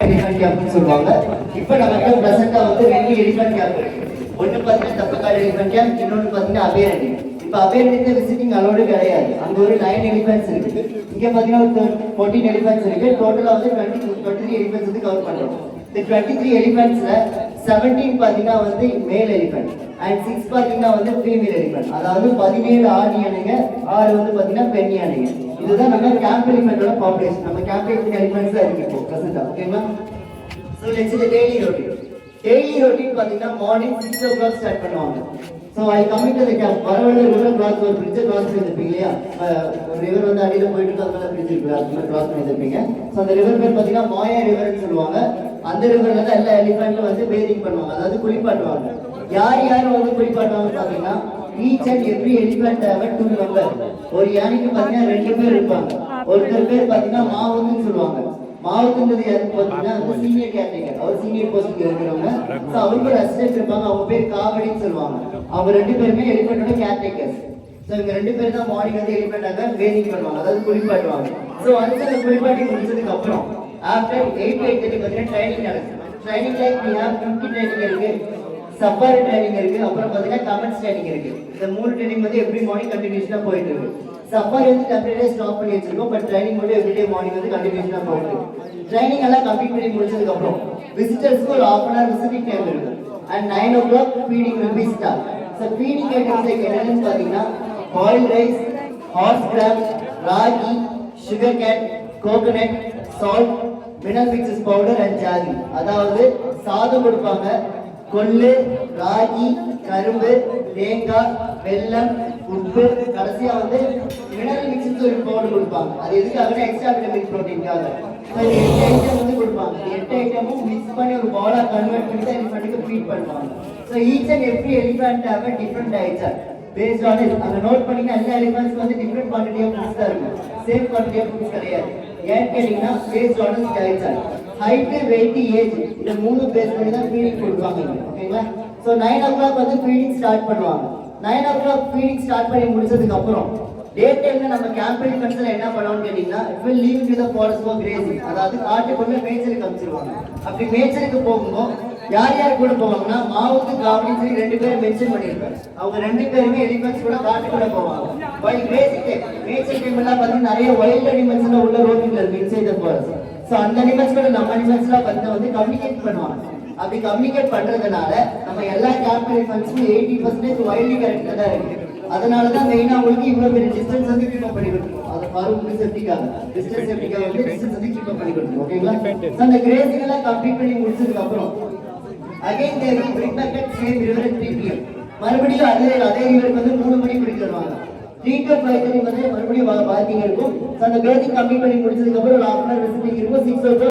Elephant கேம்ப்னு சொல்லுவாங்க. இப்போ நமக்கு பிரசண்டா வந்து 2 எலிஃபண்ட் கேம்ப் இருக்கு. ஒன்று பார்த்தீங்கன்னா தப்பக்காடு எலிஃபண்ட் கேம்ப், இன்னொன்று பார்த்தீங்கன்னா அபேரண்டி. இப்போ அபேரண்டியில் விசிட்டிங் அலோடு கிடையாது. அங்கே ஒரு 9 எலிஃபண்ட்ஸ் இருக்கு. இங்கே பார்த்தீங்கன்னா ஒரு 14 எலிஃபண்ட்ஸ் இருக்கு. டோட்டலாக வந்து 23 எலிஃபண்ட்ஸ் வந்து கவர் பண்ணுறோம். இந்த 23 எலிஃபண்ட்ஸ்ல 17 பார்த்தீங்கன்னா வந்து மேல் எலிஃபண்ட் அண்ட் 6 பார்த்தீங்கன்னா வந்து ஃபீமேல் எலிஃபண்ட். அதாவது 17 ஆண் யானைங்க, 6 வந்து பார்த்தீங்கன்னா பெண் யானைங்க. இதுதான் நம்ம கேம்ப் எலிஃபண்டோட பாப்புலேஷன். நம்ம கேம்ப் எலிஃபண்ட்ஸ் தான் இருக்கு இப்போ பிரசண்டா. ஓகேங்களா? So next daily routine. Daily routine பார்த்தீங்கன்னா மார்னிங் 6 o'clock ஸ்டார்ட் பண்ணுவாங்க. So I coming to the camp. வரவழி ரிவர் கிராஸ், ஒரு பிரிட்ஜை கிராஸ் பண்ணியிருப்பீங்க இல்லையா? ஒரு ரிவர் வந்து அடியில் போயிட்டு அதனால பிரிட்ஜ் இருக்கு, அது கிராஸ் பண்ணியிருப்பீங்க. ஸோ அந்த ரிவர் பேர் பார்த்தீங்கன்னா மாயா ரிவர்னு சொல்லுவாங்க. அந்த ரிவர்ல தான் எல்லா எலிஃபண்ட்டும் வந்து பேதிங் பண்ணுவாங்க, அதாவது குளிப்பாட்டுவாங்க. யார் யார் வந்து குளிப்பாட்டுவாங்க பார்த்தீங்கன்னா each and every elephant have 2 members. ஒரு யானைக்கு பார்த்தீங்கன்னா 2 பேர் இருப்பாங்க. ஒருத்தர் பேர் பார்த்தீங்கன்னா மாவுன்னு சொல்லுவாங்க. மாவுக்குன்றது யாருக்கு பார்த்தீங்கன்னா அந்த சீனியர் கேட்டகரி, அவர் சீனியர் போஸ்டிங் இருக்கிறவங்க. ஸோ அவருக்கு ஒரு அசிஸ்டன்ட் இருப்பாங்க, அவங்க பேர் காவடின்னு சொல்லுவாங்க. அவங்க 2 பேருமே எலிஃபண்டோட கேர்டேக்கர்ஸ். ஸோ இவங்க 2 பேர் தான் மார்னிங் வந்து எலிஃபண்டாக பேதிங் பண்ணுவாங்க, அதாவது குளிப்பாட்டுவாங்க. ஸோ வந்து அந்த குளிப்பாட்டி முடிச்சதுக்கு அப்புறம் ஆஃப்டர் 8:30 பார்த்தீங்கன்னா ட்ரைனிங் நடக்கும். Training like we have 50 training இருக்கு, சஃபாரி ட்ரைனிங் இருக்கு, அப்புறம் பார்த்தீங்கன்னா கமெண்ட்ஸ் ட்ரைனிங் இருக்கு. இந்த 3 ட்ரைனிங் வந்து எவ்ரி மார்னிங் கண்டினியூஸா போயிட்டு இருக்கு. சஃபாரி வந்து டெம்பரரியா ஸ்டாப் பண்ணி வச்சிருக்கோம், பட் ட்ரைனிங் மட்டும் எவ்ரிடே மார்னிங் வந்து கண்டினியூஸா போயிட்டு இருக்கு. ட்ரைனிங் எல்லாம் கம்ப்ளீட் பண்ணி முடிச்சதுக்கு அப்புறம் விசிட்டர்ஸ்க்கு ஒரு 1/2 hour விசிட்டிங் டைம் இருக்கு. And 9 o'clock feeding will be start. So feeding items like என்னன்னு பார்த்தீங்கன்னா boil rice, horse gram, ragi, sugar cane, coconut, salt, mineral mixes powder and jaggery. அதாவது சாதம் கொடுப்பாங்க, கொள்ளு, ராகி, கரும்பு, தேங்காய், வெல்லம், உப்பு, கடைசியா வந்து மினரல் மிக்சஸ் ஒரு பவுடர் கொடுப்பாங்க. அது எதுக்காகனா எக்ஸ்ட்ரா விட்டமின் புரோட்டீன்காக. 8 ஐட்டம் வந்து கொடுப்பாங்க. 8 ஐட்டமும் மிக்ஸ் பண்ணி ஒரு பவுலா கன்வெர்ட் பண்ணி தான் எலிஃபண்ட்டுக்கு ஃபீட் பண்ணுவாங்க. So each and every elephant have a different diet based on it. அங்க நோட் பண்ணீங்கன்னா எல்லா எலிஃபண்ட்ஸ் வந்து டிஃபரெண்ட் குவான்டிட்டி ஆஃப் ஃபுட்ஸ் தான் இருக்கும், சேம் குவான்டிட்டி ஆஃப் ஃபுட்ஸ் கிடையாது. ஏன் கேட்டீங்கன்னா based on is diet chart. Height, weight, age இந்த 3 பேஸ் பண்ணி தான் ஃபீடிங் கொடுப்பாங்க. ஓகேங்களா? ஸோ 9 o'clock வந்து ஃபீடிங் ஸ்டார்ட் பண்ணுவாங்க. 9 o'clock ஃபீடிங் ஸ்டார்ட் பண்ணி முடிச்சதுக்கு அப்புறம் டே டைம்ல நம்ம கேம்ப் எலிஃபண்ட்ஸ்ல என்ன பண்ணுவோம்னு கேட்டீங்கன்னா it will leave to the forest for grazing. அதாவது காட்டுக்குள்ள மேய்ச்சலுக்கு அனுப்பிச்சிருவாங்க. அப்படி மேய்ச்சலுக்கு போகும்போது யார் யார் கூட போவாங்கன்னா மாவுக்கு காவடின்னு சொல்லி 2 பேர் மென்ஷன் பண்ணியிருப்பாங்க. அவங்க 2 பேருமே எலிஃபண்ட்ஸ் கூட காட்டுக்குள்ள போவாங்க. வைல் கிரேசிங் டைம், மேய்ச்சல் டைம் எல்லாம் பார்த்தீங்கன்னா நிறைய வைல்ட் அனிமல்ஸ் எல்லாம் உள்ள ரோட்டில் இருக்கு இன்சைட் த ஃபாரஸ்ட். ஸோ அந்த அனிமல்ஸ் கூட நம்ம அனிமல்ஸ்லாம் பார்த்தீங்கன்னா வந்து கம்யூனிகேட் பண்ணுவாங்க. அப்படி கம்யூனிகேட் பண்றதுனால நம்ம எல்லா கேம்ப் எலிஃபண்ட்ஸும் 80% வைல்ட்லி கரெக்டாக தான் இருக்கு. அதனால தான் மெயினாக உங்களுக்கு இவ்வளோ பெரிய டிஸ்டன்ஸ் வந்து கீப் அப் பண்ணி கொடுத்துருவோம். அது ஃபார்ம் சேஃப்டிக்காக, டிஸ்டன்ஸ் சேஃப்டிக்காக வந்து டிஸ்டன்ஸ் வந்து கீப் அப் பண்ணி கொடுத்துருவோம். ஓகேங்களா? ஸோ அந்த கிரேசிங் எல்லாம் கம்ப்ளீட் பண்ணி முடிச்சதுக்கு அப்புறம் again they will bring back at same river at 3 PM. மறுபடியும் அதே ரிவருக்கு வந்து 3 மணி குடிக்க வருவாங்க. 3 to 5:30 வந்து மறுபடியும் வாக்கிங் இருக்கும். ஸோ அந்த பேசிக் கம்ப்ளீட் பண்ணி முடிச்சதுக்கு அப்புறம் ஒரு 1/2 hour விசிட்டிங் இருக்கும். 6 o'clock